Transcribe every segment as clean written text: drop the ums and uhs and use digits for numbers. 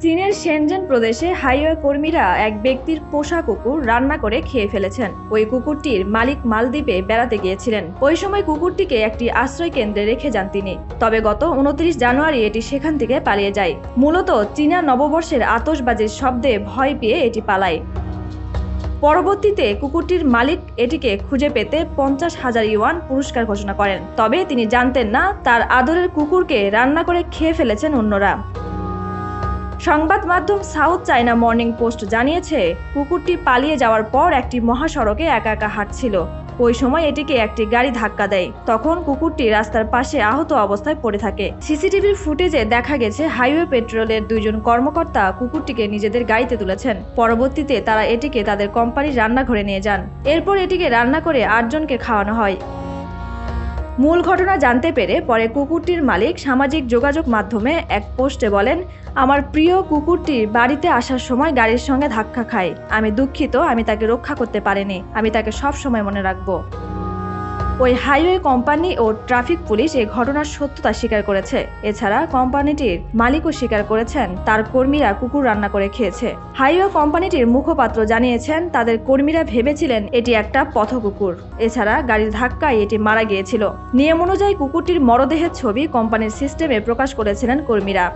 চীনের শেনজেন প্রদেশে হাইওয়ে কর্মীরা এক ব্যক্তির পোষা কুকুর রান্না করে খেয়ে ফেলেছেন। ওই কুকুরটির মালিক মালদ্বীপে বেড়াতে গিয়েছিলেন। ওই সময় কুকুরটিকে একটি আশ্রয় কেন্দ্রে রেখে যান তিনি। তবে গত 29 জানুয়ারি এটি সেখান থেকে পালিয়ে যায়। মূলত চীনা নববর্ষের আতশবাজির শব্দে ভয় পেয়ে এটি পালায়। পরবর্তীতে কুকুরটির মালিক এটিকে খুঁজে পেতে 50,000 ইউয়ান পুরস্কার ঘোষণা করেন। তবে তিনি জানতেন না তার আদরের কুকুরকে রান্না করে খেয়ে ফেলেছেন অন্যরা। সংবাদ মাধ্যম সাউথ চায়না মর্নিং পোস্ট জানিয়েছে, কুকুরটি পালিয়ে যাওয়ার পর একটি মহাসড়কে একা একা হাঁটছিল। ওই সময় এটিকে একটি গাড়ি ধাক্কা দেয়। তখন কুকুরটি রাস্তার পাশে আহত অবস্থায় পড়ে থাকে। সিসিটিভির ফুটেজে দেখা গেছে হাইওয়ে পেট্রোলের 2 জন কর্মকর্তা কুকুরটিকে নিজেদের গাড়িতে তুলেছেন। পরবর্তীতে তারা এটিকে তাদের কোম্পানির রান্নাঘরে নিয়ে যান। এরপর এটিকে রান্না করে 8 জনকে খাওয়ানো হয়। মূল ঘটনা জানতে পেরে পরে কুকুরটির মালিক সামাজিক যোগাযোগ মাধ্যমে এক পোস্টে বলেন, আমার প্রিয় কুকুরটি বাড়িতে আসার সময় গাড়ির সঙ্গে ধাক্কা খায়। আমি দুঃখিত, আমি তাকে রক্ষা করতে পারিনি। আমি তাকে সব সময় মনে রাখবো। ওই হাইওয়ে কোম্পানি ও ট্রাফিক পুলিশ এই ঘটনার সত্যতা স্বীকার করেছে। এছাড়া কোম্পানিটির মালিকও স্বীকার করেছেন তার কর্মীরা কুকুর রান্না করে খেয়েছে। হাইওয়ে কোম্পানিটির মুখপাত্র জানিয়েছেন, তাদের কর্মীরা ভেবেছিলেন এটি একটা পথ কুকুর। এছাড়া গাড়ির ধাক্কায় এটি মারা গিয়েছিল। নিয়ম অনুযায়ী কুকুরটির মরদেহের ছবি কোম্পানির সিস্টেমে প্রকাশ করেছিলেন কর্মীরা।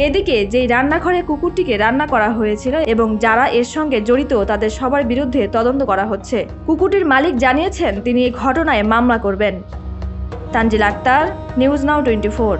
এদিকে যেই রান্নাঘরে কুকুরটিকে রান্না করা হয়েছিল এবং যারা এর সঙ্গে জড়িত তাদের সবার বিরুদ্ধে তদন্ত করা হচ্ছে। কুকুরটির মালিক জানিয়েছেন তিনি এই ঘটনায় মামলা করবেন। Tanzil Akter, news now 24।